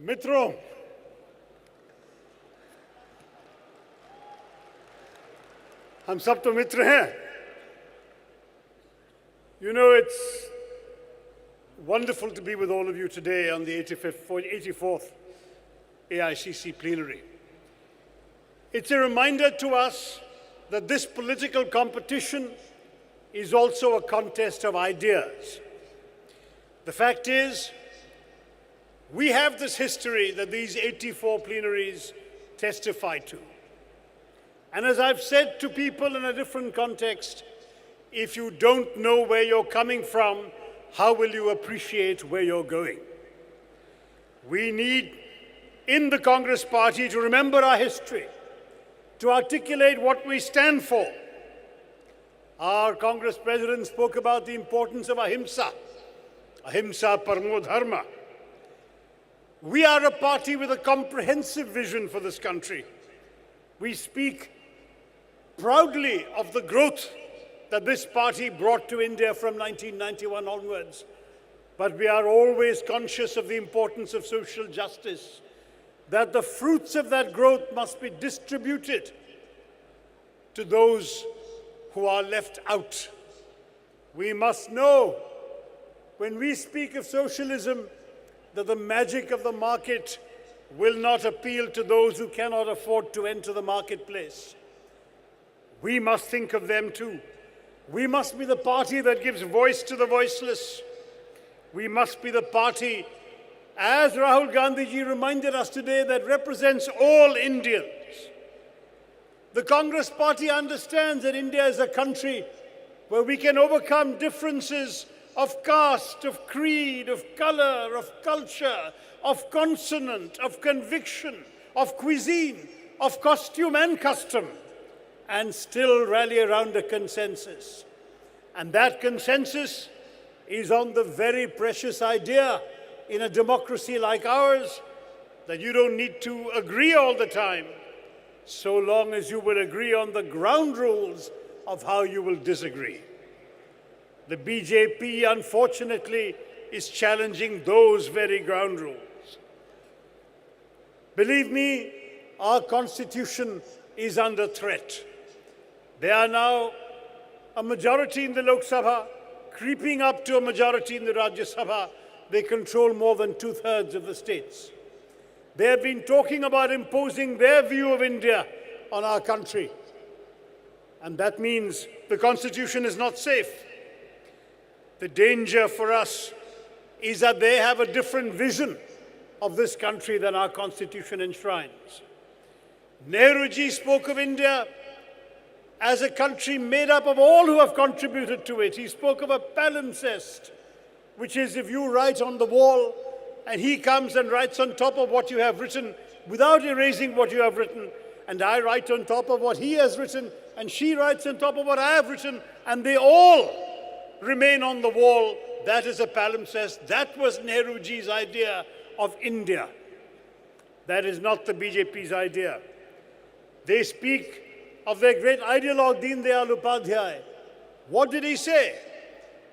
मित्रों, हम सब तो मित्र हैं. You know, it's wonderful to be with all of you today on the 84th AICC Plenary. It's a reminder to us that this political competition is also a contest of ideas. The fact is, we have this history that these 84 plenaries testify to. And as I've said to people in a different context, if you don't know where you're coming from, how will you appreciate where you're going? We need, in the Congress Party, to remember our history, to articulate what we stand for. Our Congress President spoke about the importance of ahimsa, ahimsa paramo dharma. We are a party with a comprehensive vision for this country. We speak proudly of the growth that this party brought to India from 1991 onwards. But we are always conscious of the importance of social justice, that the fruits of that growth must be distributed to those who are left out. We must know, when we speak of socialism, that the magic of the market will not appeal to those who cannot afford to enter the marketplace. We must think of them too. We must be the party that gives voice to the voiceless. We must be the party, as Rahul Gandhi ji reminded us today, that represents all Indians. The Congress Party understands that India is a country where we can overcome differences of caste, of creed, of color, of culture, of consonant, of conviction, of cuisine, of costume and custom, and still rally around a consensus. And that consensus is on the very precious idea in a democracy like ours that you don't need to agree all the time, so long as you will agree on the ground rules of how you will disagree. The BJP, unfortunately, is challenging those very ground rules. Believe me, our constitution is under threat. They are now a majority in the Lok Sabha, creeping up to a majority in the Rajya Sabha. They control more than 2/3 of the states. They have been talking about imposing their view of India on our country. And that means the constitution is not safe. The danger for us is that they have a different vision of this country than our constitution enshrines. Nehruji spoke of India as a country made up of all who have contributed to it. He spoke of a palimpsest, which is if you write on the wall and he comes and writes on top of what you have written without erasing what you have written, and I write on top of what he has written, and she writes on top of what I have written, and they all remain on the wall. That is a palimpsest. That was Nehruji's idea of India. That is not the BJP's idea. They speak of their great ideologue, Deen Dayal Upadhyay. What did he say?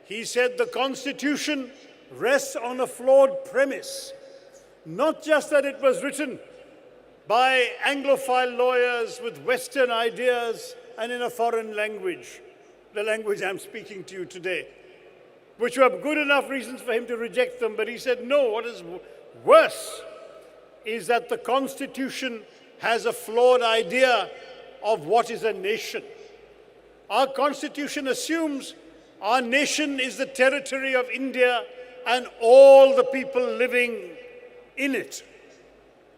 He said the Constitution rests on a flawed premise. Not just that it was written by Anglophile lawyers with Western ideas and in a foreign language, the language I'm speaking to you today, which were good enough reasons for him to reject them. But he said, no, what is worse is that the Constitution has a flawed idea of what is a nation. Our Constitution assumes our nation is the territory of India and all the people living in it.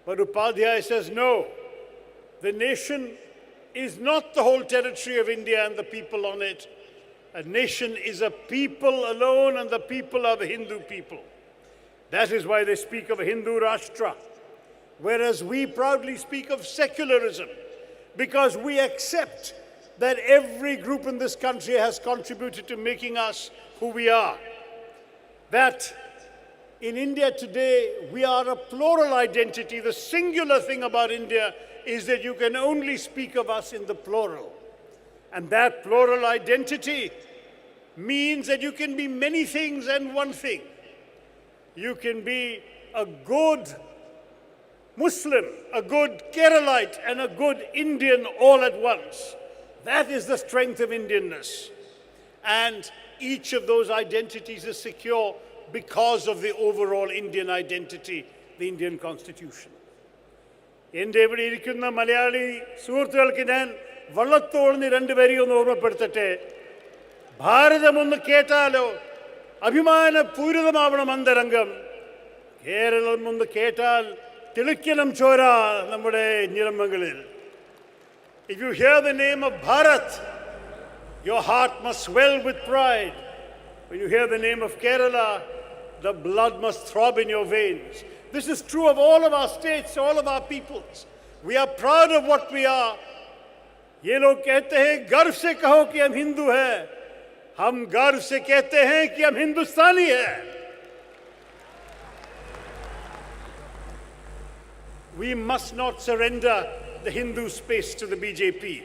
But Upadhyay says, no, the nation is not the whole territory of India and the people on it. A nation is a people alone, and the people are the Hindu people. That is why they speak of a Hindu Rashtra, whereas we proudly speak of secularism, because we accept that every group in this country has contributed to making us who we are. That in India today, we are a plural identity. The singular thing about India is that you can only speak of us in the plural. And that plural identity means that you can be many things and one thing. You can be a good Muslim, a good Keralite, and a good Indian all at once. That is the strength of Indianness. And each of those identities is secure because of the overall Indian identity, the Indian Constitution. എൻ്റെ ഇവിടെ ഇരിക്കുന്ന മലയാളി സുഹൃത്തുക്കൾക്ക് ഞാൻ വള്ളത്തോളിന് രണ്ടുപേരെയും ഒന്ന് ഓർമ്മപ്പെടുത്തട്ടെ. ഭാരതമൊന്ന് കേട്ടാലോ അഭിമാനപൂരിതമാവണം അന്തരംഗം. കേരളം ഒന്ന് കേട്ടാൽ തിളയ്ക്കണം ചോര നമ്മുടെ ഞരമ്പുകളിൽ. If you hear the name of Bharat, your heart must swell with pride. When you hear the name of Kerala, the blood must throb in your veins. This is true of all of our states, all of our peoples. We are proud of what we are. ये लोग कहते हैं गर्व से कहो कि हम हिंदू हैं. हम गर्व से कहते हैं कि हम हिंदुस्तानी हैं. We must not surrender the Hindu space to the BJP.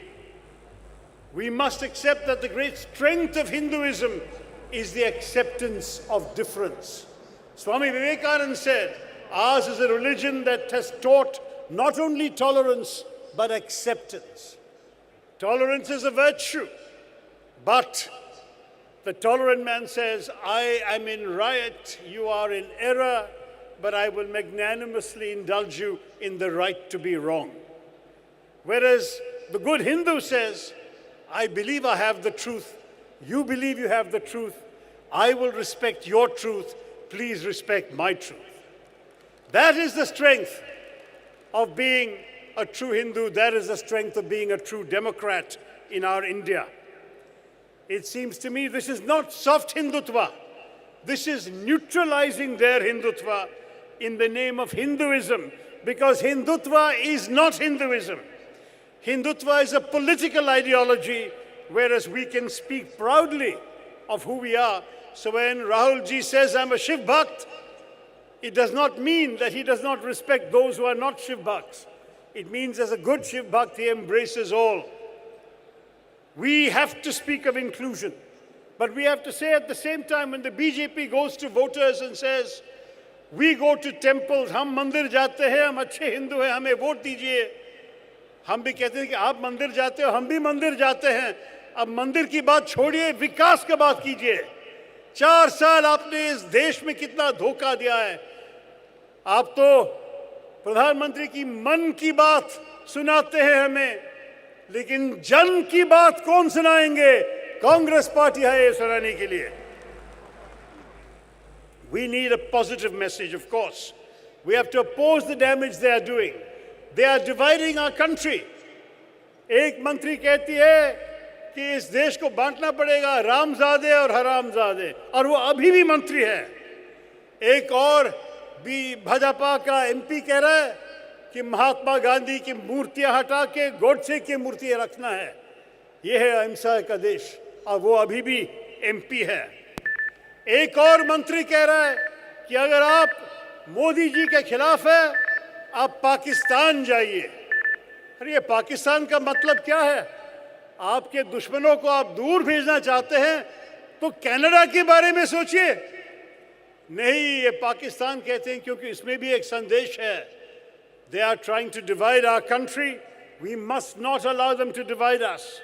We must accept that the great strength of Hinduism is the acceptance of difference. Swami Vivekananda said, ours is a religion that has taught not only tolerance, but acceptance. Tolerance is a virtue, but the tolerant man says, I am in right, you are in error, but I will magnanimously indulge you in the right to be wrong. Whereas the good Hindu says, I believe I have the truth, you believe you have the truth, I will respect your truth, please respect my truth. That is the strength of being a true Hindu, that is the strength of being a true Democrat in our India. It seems to me this is not soft Hindutva, this is neutralizing their Hindutva in the name of Hinduism, because Hindutva is not Hinduism. Hindutva is a political ideology, whereas we can speak proudly of who we are. So when Rahul ji says, I'm a Shiv Bhakt, it does not mean that he does not respect those who are not Shiv Bhakts. It means as a good Shiv Bhakt, he embraces all. We have to speak of inclusion, but we have to say at the same time, when the BJP goes to voters and says, we go to temples, हम मंदिर जाते हैं, हम अच्छे हिंदू हैं, हमें vote दीजिए. हम भी कहते हैं कि आप मंदिर जाते हो, हम भी मंदिर जाते हैं. अब मंदिर की बात छोड़िए, विकास की बात कीजिए. 4 साल आपने इस देश में कितना धोखा दिया है. आप तो प्रधानमंत्री की मन की बात सुनाते हैं हमें, लेकिन जन की बात कौन सुनाएंगे? कांग्रेस पार्टी है ये सुनाने के लिए. We need a positive message, of course. We have to oppose the damage they are doing. They are dividing our country. एक मंत्री कहती है कि इस देश को बांटना पड़ेगा, रामजादे और हरामजादे, और वो अभी भी मंत्री है. एक और भी भाजपा का एमपी कह रहा है कि महात्मा गांधी की मूर्तियां हटा के गोडसे की मूर्तियां रखना है. ये है अहिंसा का देश, और वो अभी भी एमपी है. एक और मंत्री कह रहा है कि अगर आप मोदी जी के खिलाफ है, आप पाकिस्तान जाइए. अरे ये पाकिस्तान का मतलब क्या है? आपके दुश्मनों को आप दूर भेजना चाहते हैं तो कनाडा के बारे में सोचिए. नहीं, ये पाकिस्तान कहते हैं क्योंकि इसमें भी एक संदेश है. They are trying to divide our country. We must not allow them to divide us.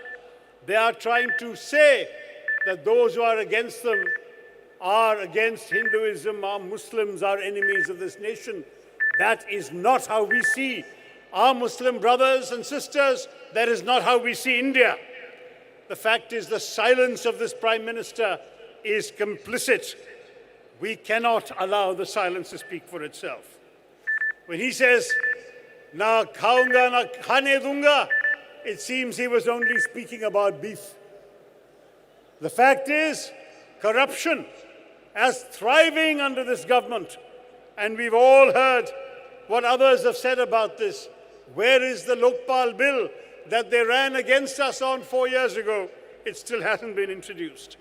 They are trying to say that those who are against them are against Hinduism, are Muslims, are enemies of this nation. That is not how we see our Muslim brothers and sisters. That is not how we see India. The fact is, the silence of this Prime Minister is complicit. We cannot allow the silence to speak for itself. When he says, na khaunga, na khane dunga, it seems he was only speaking about beef. The fact is, corruption as thriving under this government, and we've all heard what others have said about this. Where is the Lokpal bill that they ran against us on 4 years ago? It still hasn't been introduced.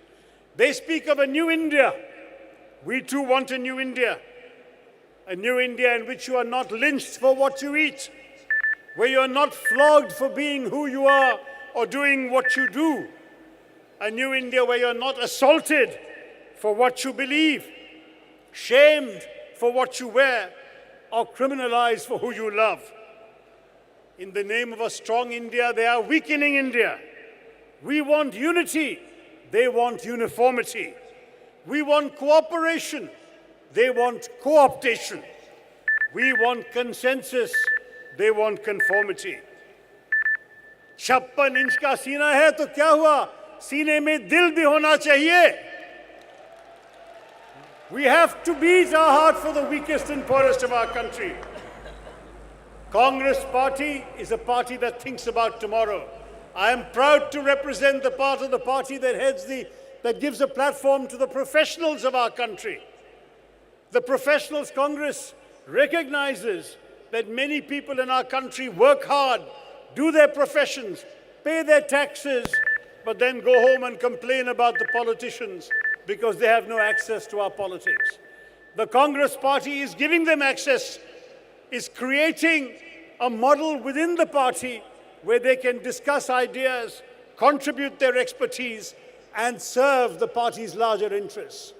They speak of a new India. We too want a new India in which you are not lynched for what you eat, where you are not flogged for being who you are or doing what you do. A new India where you are not assaulted for what you believe, shamed for what you wear, or criminalized for who you love. In the name of a strong India, they are weakening India. We want unity, they want uniformity. We want cooperation, they want co-optation. We want consensus, they want conformity. 56 inch का सीना है तो क्या हुआ? सीने में दिल भी होना चाहिए. We have to beat our heart for the weakest and poorest of our country. Congress party is a party that thinks about tomorrow. I am proud to represent the part of the party that gives a platform to the professionals of our country. The Professionals Congress recognizes that many people in our country work hard, do their professions, pay their taxes, but then go home and complain about the politicians because they have no access to our politics. The Congress party is giving them access, is creating a model within the party where they can discuss ideas, contribute their expertise, and serve the party's larger interests.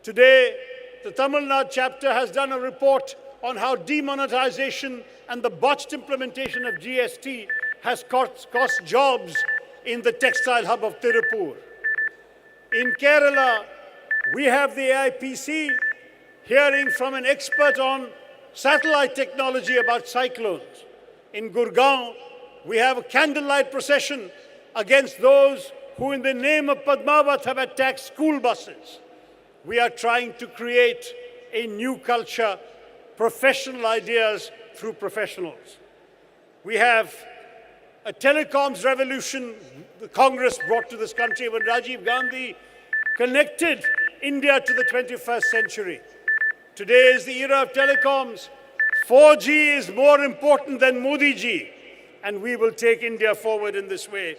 Today, the Tamil Nadu chapter has done a report on how demonetization and the botched implementation of GST has cost jobs in the textile hub of Tirupur. In Kerala, we have the AIPC hearing from an expert on satellite technology about cyclones. In Gurgaon, we have a candlelight procession against those who in the name of Padmavat have attacked school buses. We are trying to create a new culture, professional ideas through professionals. We have a telecoms revolution the Congress brought to this country when Rajiv Gandhi connected India to the 21st century. Today is the era of telecoms. 4G is more important than Modi ji, and we will take India forward in this way.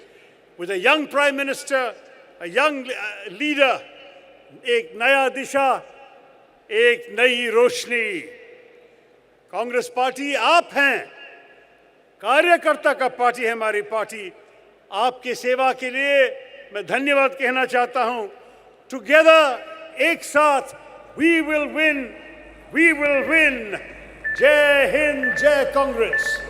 With a young Prime Minister, a young leader, एक नया दिशा, एक Nai Roshni. Congress party आप हैं, कार्यकर्ता का party है हमारी party. आपकी सेवा के लिए मैं धन्यवाद कहना चाहता हूं. टुगेदर, एक साथ, we will win. जय हिंद, जय कांग्रेस.